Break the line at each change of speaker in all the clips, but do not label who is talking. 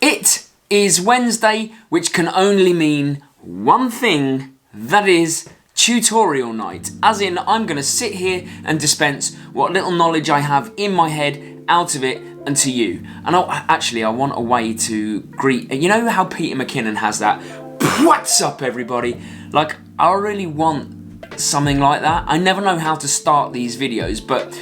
It is Wednesday, which can only mean one thing, that is tutorial night. As in, I'm going to sit here and dispense what little knowledge I have in my head out of it and to you. And I want a way to greet, you know how Peter McKinnon has that, "What's up everybody?" Like, I really want something like that. I never know how to start these videos, but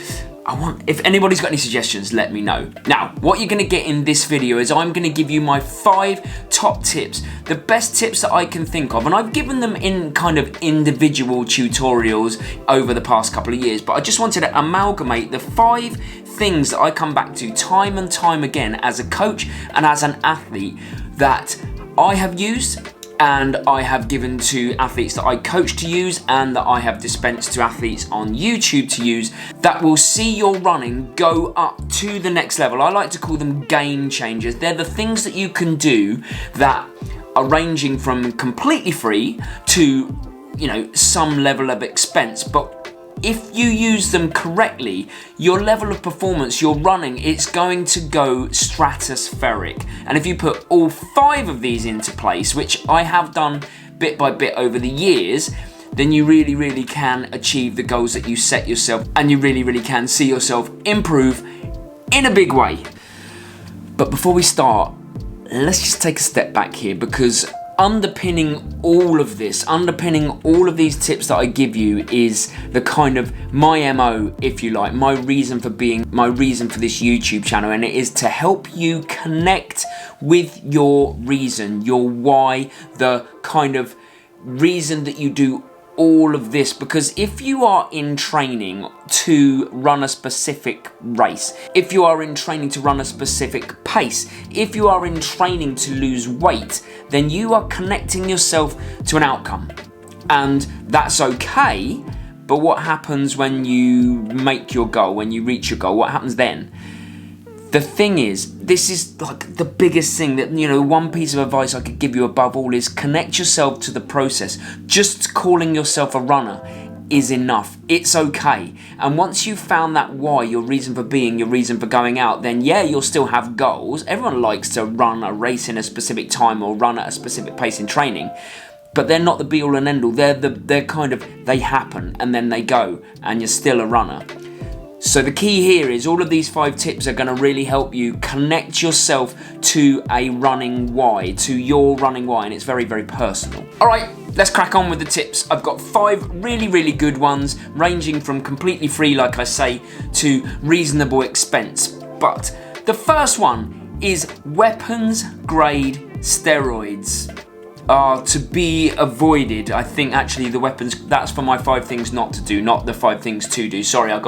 if anybody's got any suggestions, let me know. Now, what you're going to get in this video is I'm going to give you my 5 top tips, the best tips that I can think of, and I've given them in kind of individual tutorials over the past couple of years, but I just wanted to amalgamate the 5 things that I come back to time and time again as a coach and as an athlete that I have used and I have given to athletes that I coach to use and that I have dispensed to athletes on YouTube to use that will see your running go up to the next level. I like to call them game changers. They're the things that you can do that are ranging from completely free to, you know, some level of expense, but if you use them correctly, your level of performance, your running, it's going to go stratospheric. And if you put all 5 of these into place, which I have done bit by bit over the years, then you really, really can achieve the goals that you set yourself, and you really, really can see yourself improve in a big way. But before we start, let's just take a step back here, because underpinning all of this, underpinning all of these tips that I give you is the kind of my MO, if you like, my reason for being, my reason for this YouTube channel, and it is to help you connect with your reason, your why, the kind of reason that you do all of this. Because if you are in training to run a specific race, if you are in training to run a specific pace, if you are in training to lose weight, then you are connecting yourself to an outcome. And that's okay, but what happens when you make your goal, when you reach your goal? What happens then? The thing is, this is like the biggest thing that, you know, one piece of advice I could give you above all is connect yourself to the process. Just calling yourself a runner is enough. It's okay. And once you've found that why, your reason for being, your reason for going out, then yeah, you'll still have goals. Everyone likes to run a race in a specific time or run at a specific pace in training, but they're not the be all and end all. They're kind of, they happen and then they go, and you're still a runner. So the key here is all of these 5 tips are going to really help you connect yourself to a running why, to your running why, and it's very, very personal. All right, let's crack on with the tips. I've got 5 really, really good ones, ranging from completely free, like I say, to reasonable expense. But the first one is weapons grade steroids are to be avoided. I think actually the weapons, that's for my 5 things not to do, not the 5 things to do. Sorry, I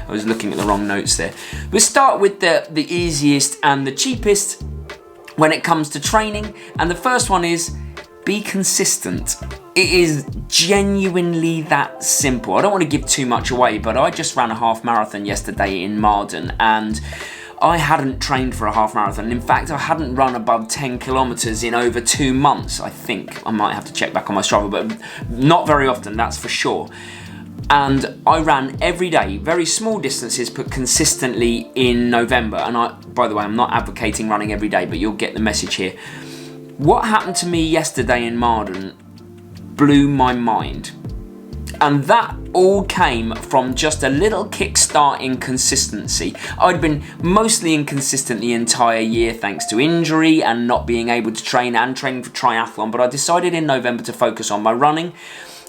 was looking at the wrong notes there. We'll start with the easiest and the cheapest when it comes to training. And the first one is be consistent. It is genuinely that simple. I don't want to give too much away, but I just ran a half marathon yesterday in Marden, and I hadn't trained for a half marathon. In fact, I hadn't run above 10 kilometers in over 2 months, I think. I might have to check back on my Strava, but not very often, that's for sure. And I ran every day, very small distances, but consistently in November. And by the way, I'm not advocating running every day, but you'll get the message here. What happened to me yesterday in Marden blew my mind. And that all came from just a little kickstart in consistency. I'd been mostly inconsistent the entire year thanks to injury and not being able to train and training for triathlon, but I decided in November to focus on my running.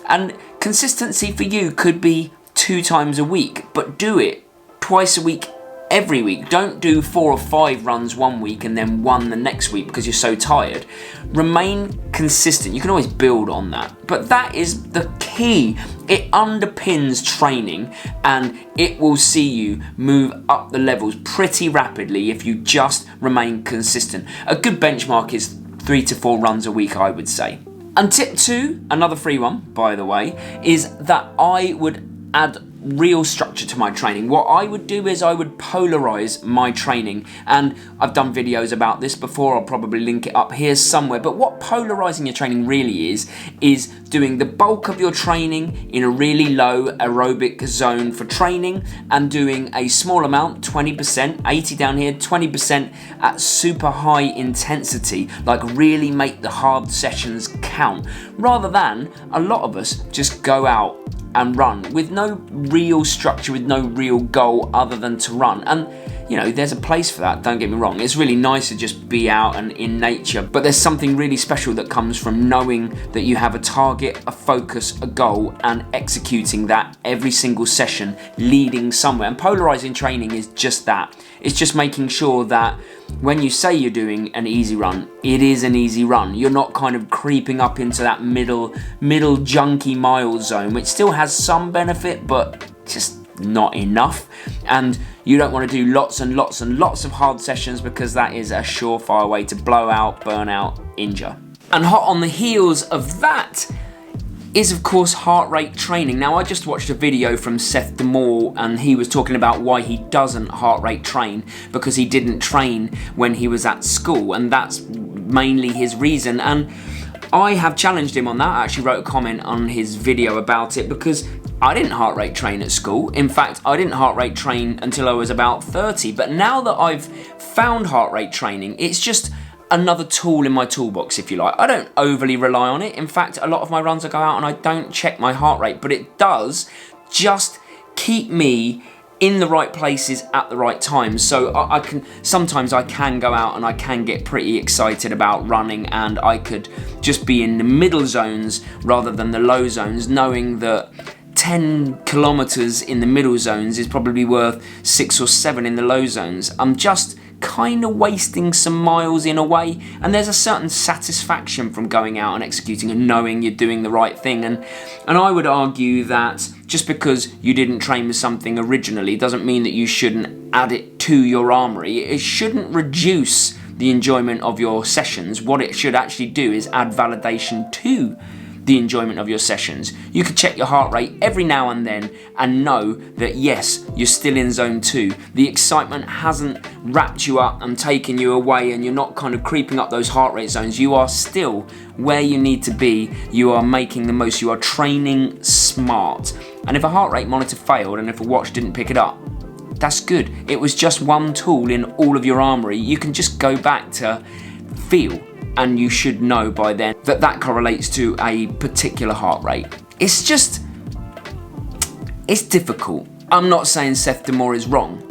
And consistency for you could be 2 times a week, but do it twice a week, every week. Don't do 4 or 5 runs one week and then 1 the next week because you're so tired. Remain consistent. You can always build on that, but that is the key. It underpins training and it will see you move up the levels pretty rapidly if you just remain consistent. A good benchmark is 3 to 4 runs a week, I would say. And tip 2, another free one, by the way, is that I would add real structure to my training. What I would do is I would polarize my training, and I've done videos about this before. I'll probably link it up here somewhere. But what polarizing your training really is doing the bulk of your training in a really low aerobic zone for training, and doing a small amount, 20%, 80 down here, 20% at super high intensity, like really make the hard sessions count, rather than a lot of us just go out and run with no real structure, with no real goal other than to run. And you know, there's a place for that, don't get me wrong. It's really nice to just be out and in nature, but there's something really special that comes from knowing that you have a target, a focus, a goal, and executing that every single session, leading somewhere. And polarizing training is just that. It's just making sure that when you say you're doing an easy run, it is an easy run. You're not kind of creeping up into that middle junky mile zone, which still has some benefit, but just not enough. And you don't want to do lots and lots and lots of hard sessions, because that is a surefire way to blow out, burn out, injure. And hot on the heels of that is, of course, heart rate training. Now, I just watched a video from Seth Demore, and he was talking about why he doesn't heart rate train, because he didn't train when he was at school, and that's mainly his reason. And I have challenged him on that. I actually wrote a comment on his video about it, because I didn't heart rate train at school. In fact, I didn't heart rate train until I was about 30. But now that I've found heart rate training, it's just another tool in my toolbox, if you like. I don't overly rely on it. In fact, a lot of my runs I go out and I don't check my heart rate, but it does just keep me in the right places at the right times. So sometimes I can go out and I can get pretty excited about running, and I could just be in the middle zones rather than the low zones, knowing that 10 kilometers in the middle zones is probably worth 6 or 7 in the low zones. I'm just kind of wasting some miles in a way, and there's a certain satisfaction from going out and executing and knowing you're doing the right thing. And I would argue that just because you didn't train with something originally doesn't mean that you shouldn't add it to your armory. It shouldn't reduce the enjoyment of your sessions. What it should actually do is add validation to the enjoyment of your sessions. You could check your heart rate every now and then and know that yes, you're still in zone 2. The excitement hasn't wrapped you up and taken you away, and you're not kind of creeping up those heart rate zones. You are still where you need to be. You are making the most. You are training smart. And if a heart rate monitor failed and if a watch didn't pick it up, that's good. It was just one tool in all of your armory. You can just go back to feel, and you should know by then that that correlates to a particular heart rate. It's difficult. I'm not saying Seth Demore is wrong,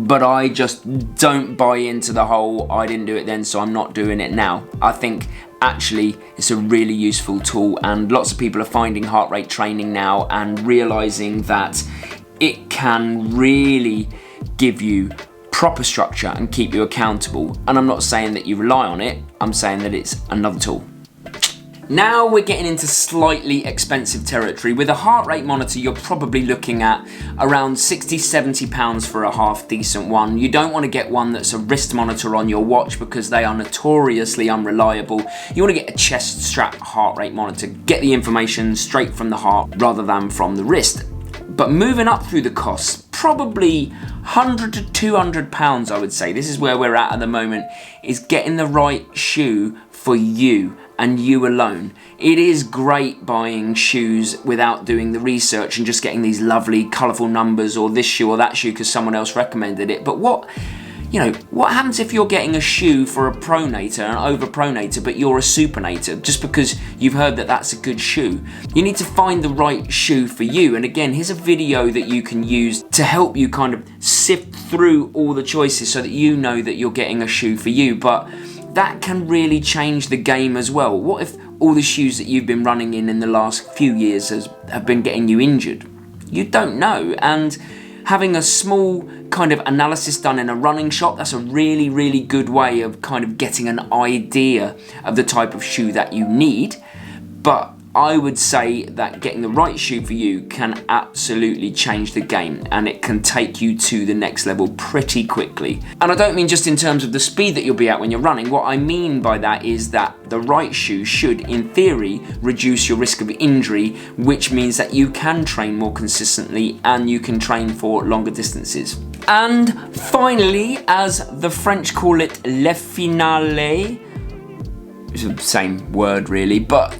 but I just don't buy into the whole I didn't do it then, so I'm not doing it now. I think actually it's a really useful tool, and lots of people are finding heart rate training now and realizing that it can really give you proper structure and keep you accountable. And I'm not saying that you rely on it, I'm saying that it's another tool. Now we're getting into slightly expensive territory. With a heart rate monitor, you're probably looking at around £60-70 for a half decent one. You don't want to get one that's a wrist monitor on your watch, because they are notoriously unreliable. You want to get a chest strap heart rate monitor. Get the information straight from the heart rather than from the wrist. But moving up through the costs, probably £100 to £200, I would say. This is where we're at the moment, is getting the right shoe for you and you alone. It is great buying shoes without doing the research and just getting these lovely colourful numbers, or this shoe or that shoe because someone else recommended it. But what happens if you're getting a shoe for a pronator, an overpronator, but you're a supinator, just because you've heard that that's a good shoe? You need to find the right shoe for you. And again, here's a video that you can use to help you kind of sift through all the choices so that you know that you're getting a shoe for you. But that can really change the game as well. What if all the shoes that you've been running in the last few years have been getting you injured? You don't know. And having a small kind of analysis done in a running shop, that's a really, really good way of kind of getting an idea of the type of shoe that you need. But I would say that getting the right shoe for you can absolutely change the game, and it can take you to the next level pretty quickly. And I don't mean just in terms of the speed that you'll be at when you're running. What I mean by that is that the right shoe should, in theory, reduce your risk of injury, which means that you can train more consistently and you can train for longer distances. And finally, as the French call it, le finale, it's the same word really, but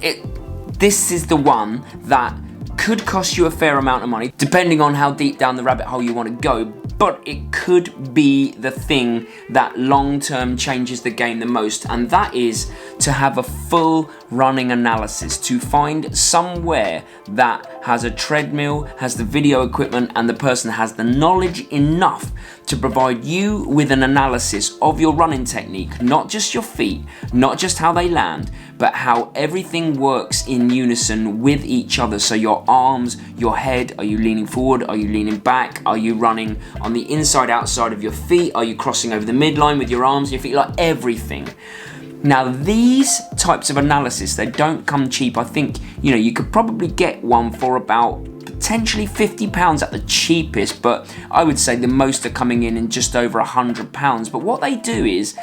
this is the one that could cost you a fair amount of money, depending on how deep down the rabbit hole you want to go, but it could be the thing that long-term changes the game the most, and that is to have a full running analysis, to find somewhere that has a treadmill, has the video equipment, and the person has the knowledge enough to provide you with an analysis of your running technique, not just your feet, not just how they land, but how everything works in unison with each other. So your arms, your head, are you leaning forward? Are you leaning back? Are you running on the inside, outside of your feet? Are you crossing over the midline with your arms and your feet? Like everything. Now these types of analysis, they don't come cheap. I think, you could probably get one for about potentially £50 at the cheapest, but I would say the most are coming in just over £100. But what they do is,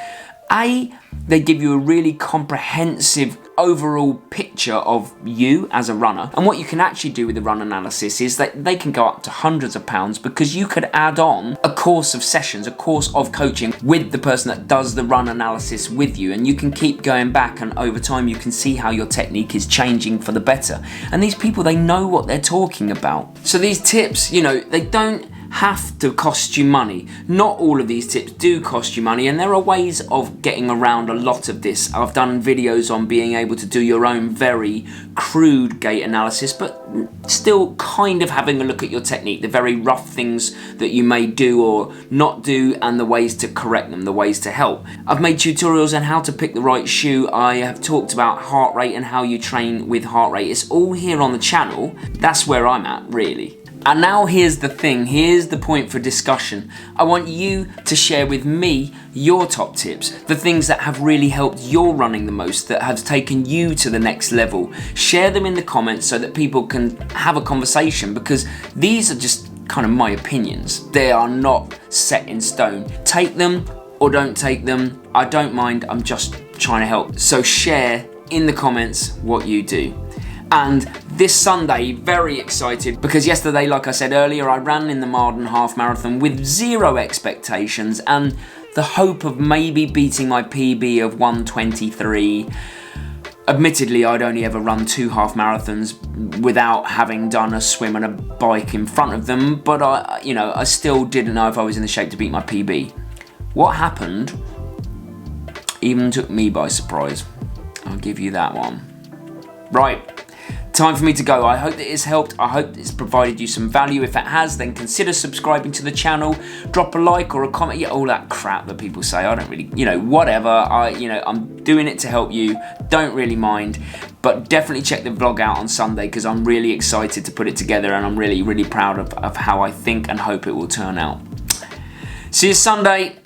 they give you a really comprehensive overall picture of you as a runner. And what you can actually do with the run analysis is that they can go up to hundreds of pounds, because you could add on a course of sessions, a course of coaching with the person that does the run analysis with you, and you can keep going back, and over time you can see how your technique is changing for the better. And these people, they know what they're talking about. So these tips, they don't have to cost you money. Not all of these tips do cost you money, and there are ways of getting around a lot of this. I've done videos on being able to do your own very crude gait analysis, but still kind of having a look at your technique, the very rough things that you may do or not do, and the ways to correct them, the ways to help. I've made tutorials on how to pick the right shoe. I have talked about heart rate and how you train with heart rate. It's all here on the channel. That's where I'm at, really. And now here's the thing, here's the point for discussion. I want you to share with me your top tips, the things that have really helped your running the most, that have taken you to the next level. Share them in the comments so that people can have a conversation, because these are just kind of my opinions. They are not set in stone. Take them or don't take them, I don't mind, I'm just trying to help. So share in the comments what you do. And this Sunday, very excited, because yesterday, like I said earlier, I ran in the Marden Half Marathon with zero expectations and the hope of maybe beating my PB of 1:23. Admittedly, I'd only ever run 2 half marathons without having done a swim and a bike in front of them, but I still didn't know if I was in the shape to beat my PB. What happened even took me by surprise. I'll give you that one. Right. Time for me to go. I hope that it's helped. I hope it's provided you some value. If it has, then consider subscribing to the channel. Drop a like or a comment. Yeah, all that crap that people say. I don't really, whatever. I'm doing it to help you. Don't really mind. But definitely check the vlog out on Sunday, because I'm really excited to put it together, and I'm really, really proud of how I think and hope it will turn out. See you Sunday.